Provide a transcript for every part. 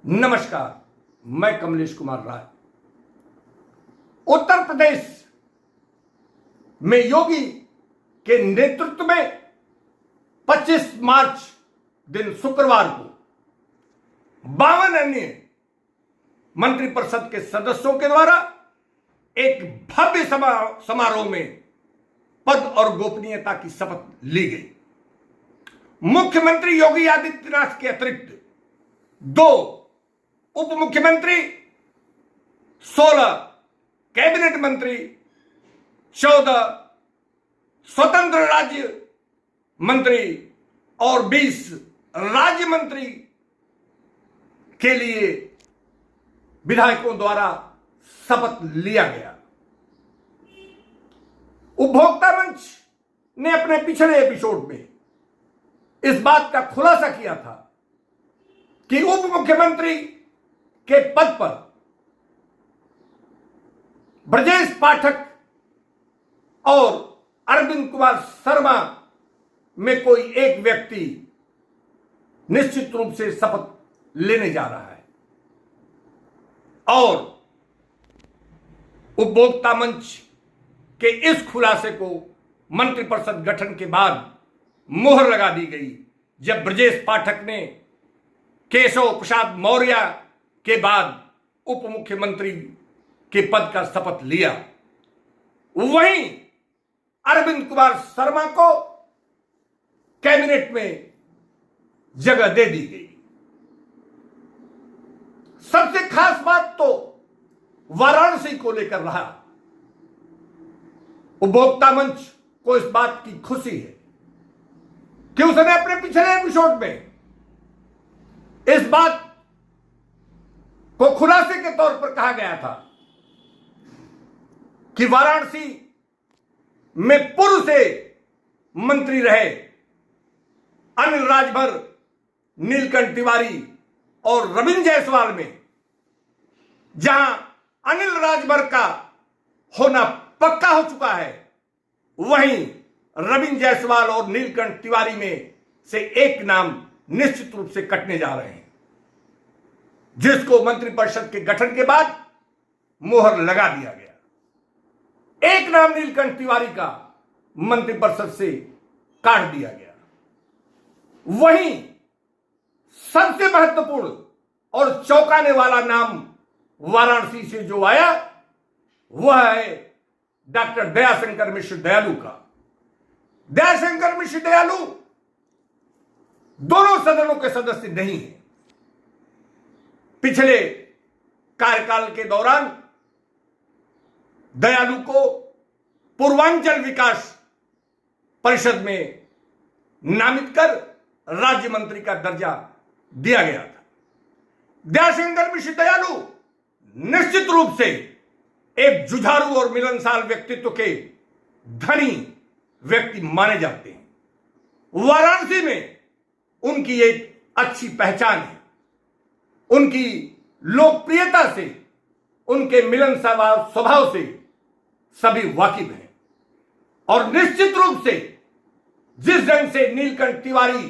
नमस्कार, मैं कमलेश कुमार राय। उत्तर प्रदेश में योगी के नेतृत्व में 25 मार्च दिन शुक्रवार को 52 अन्य मंत्रिपरिषद के सदस्यों के द्वारा एक भव्य समारोह में पद और गोपनीयता की शपथ ली गई। मुख्यमंत्री योगी आदित्यनाथ के अतिरिक्त 2 उप मुख्यमंत्री, 16 कैबिनेट मंत्री, 14 स्वतंत्र राज्य मंत्री और 20 राज्य मंत्री के लिए विधायकों द्वारा शपथ लिया गया। उपभोक्ता मंच ने अपने पिछले एपिसोड में इस बात का खुलासा किया था कि उप मुख्यमंत्री के पद पर ब्रजेश पाठक और अरविंद कुमार शर्मा में कोई एक व्यक्ति निश्चित रूप से शपथ लेने जा रहा है और उपभोक्ता मंच के इस खुलासे को मंत्रिपरिषद गठन के बाद मोहर लगा दी गई, जब ब्रजेश पाठक ने केशव प्रसाद मौर्य के बाद उप मुख्यमंत्री के पद का शपथ लिया। वहीं अरविंद कुमार शर्मा को कैबिनेट में जगह दे दी गई। सबसे खास बात तो वाराणसी को लेकर रहा। उपभोक्ता मंच को इस बात की खुशी है कि उसने अपने पिछले एपिसोड में इस बात को खुलासे के तौर पर कहा गया था कि वाराणसी में पूर्व से मंत्री रहे अनिल राजभर, नीलकंठ तिवारी और रविंद्र जायसवाल में जहां अनिल राजभर का होना पक्का हो चुका है, वहीं रविंद्र जायसवाल और नीलकंठ तिवारी में से एक नाम निश्चित रूप से कटने जा रहे हैं, जिसको मंत्रिपरिषद के गठन के बाद मोहर लगा दिया गया। एक नाम नीलकंठ तिवारी का मंत्रिपरिषद से काट दिया गया। वहीं सबसे महत्वपूर्ण और चौंकाने वाला नाम वाराणसी से जो आया वह है डॉक्टर दयाशंकर मिश्र दयालु का। दयाशंकर मिश्र दयालु दोनों सदनों के सदस्य नहीं हैं। पिछले कार्यकाल के दौरान दयालु को पूर्वांचल विकास परिषद में नामित कर राज्य मंत्री का दर्जा दिया गया था। दयाशंकर मिश्र दयालु निश्चित रूप से एक जुझारू और मिलनसार व्यक्तित्व के धनी व्यक्ति माने जाते हैं। वाराणसी में उनकी एक अच्छी पहचान है। उनकी लोकप्रियता से, उनके मिलनसार स्वभाव से सभी वाकिफ हैं और निश्चित रूप से जिस ढंग से नीलकंठ तिवारी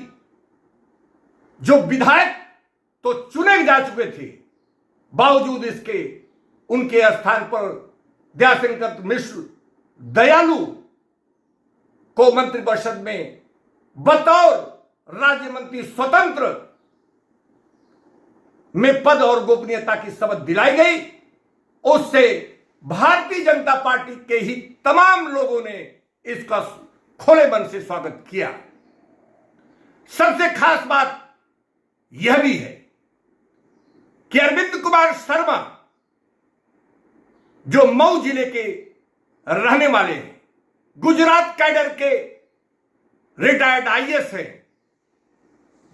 जो विधायक तो चुने जा चुके थे, बावजूद इसके उनके स्थान पर दयाशंकर मिश्र दयालु को मंत्रिपरिषद में बतौर राज्य मंत्री स्वतंत्र में पद और गोपनीयता की शपथ दिलाई गई। उससे भारतीय जनता पार्टी के ही तमाम लोगों ने इसका खुले मन से स्वागत किया। सबसे खास बात यह भी है कि अरविंद कुमार शर्मा जो मऊ जिले के रहने वाले हैं, गुजरात कैडर के रिटायर्ड आईएएस हैं,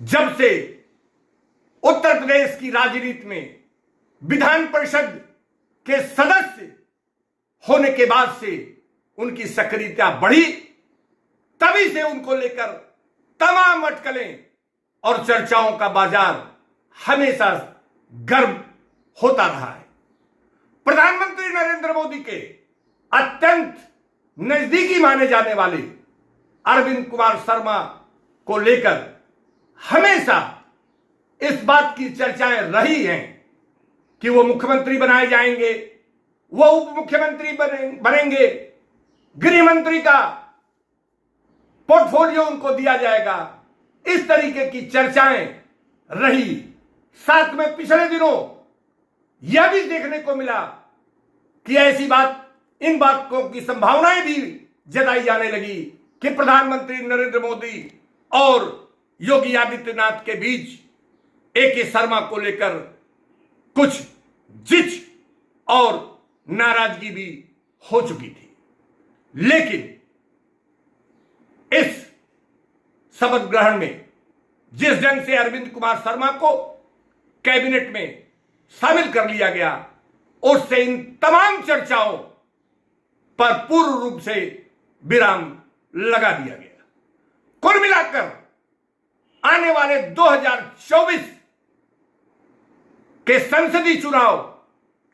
जब से उत्तर प्रदेश की राजनीति में विधान परिषद के सदस्य होने के बाद से उनकी सक्रियता बढ़ी, तभी से उनको लेकर तमाम अटकलें और चर्चाओं का बाजार हमेशा गर्म होता रहा है। प्रधानमंत्री नरेंद्र मोदी के अत्यंत नजदीकी माने जाने वाले अरविंद कुमार शर्मा को लेकर हमेशा इस बात की चर्चाएं रही हैं कि वो मुख्यमंत्री बनाए जाएंगे, वो उप मुख्यमंत्री बनेंगे, गृह मंत्री का पोर्टफोलियो उनको दिया जाएगा। इस तरीके की चर्चाएं रही। साथ में पिछले दिनों यह भी देखने को मिला कि इन बातों की संभावनाएं भी जताई जाने लगी कि प्रधानमंत्री नरेंद्र मोदी और योगी आदित्यनाथ के बीच AK शर्मा को लेकर कुछ जिच और नाराजगी भी हो चुकी थी। लेकिन इस शपथ ग्रहण में जिस ढंग से अरविंद कुमार शर्मा को कैबिनेट में शामिल कर लिया गया, उससे इन तमाम चर्चाओं पर पूर्ण रूप से विराम लगा दिया गया। कुल मिलाकर आने वाले 2024 के संसदीय चुनाव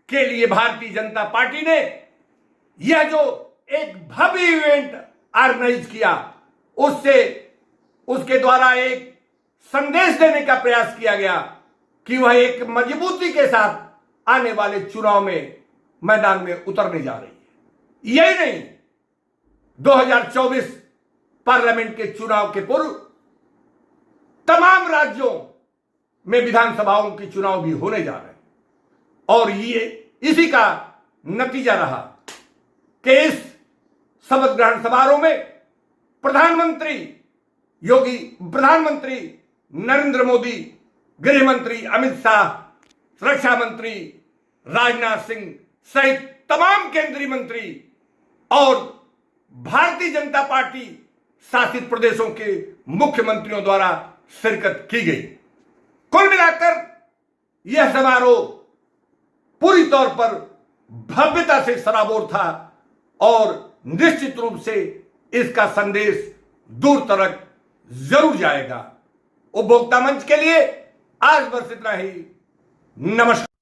के लिए भारतीय जनता पार्टी ने यह जो एक भव्य इवेंट ऑर्गेनाइज किया, उसके द्वारा एक संदेश देने का प्रयास किया गया कि वह एक मजबूती के साथ आने वाले चुनाव में मैदान में उतरने जा रही है। यही नहीं, 2024 पार्लियामेंट के चुनाव के पूर्व तमाम राज्यों में विधानसभाओं के चुनाव भी होने जा रहे हैं और ये इसी का नतीजा रहा कि इस शपथ ग्रहण समारोह में प्रधानमंत्री नरेंद्र मोदी, गृह मंत्री अमित शाह, रक्षा मंत्री राजनाथ सिंह सहित तमाम केंद्रीय मंत्री और भारतीय जनता पार्टी शासित प्रदेशों के मुख्यमंत्रियों द्वारा शिरकत की गई। कुल मिलाकर यह समारोह पूरी तौर पर भव्यता से सराबोर था और निश्चित रूप से इसका संदेश दूर तक जरूर जाएगा। उपभोक्ता मंच के लिए आज बस इतना ही। नमस्कार।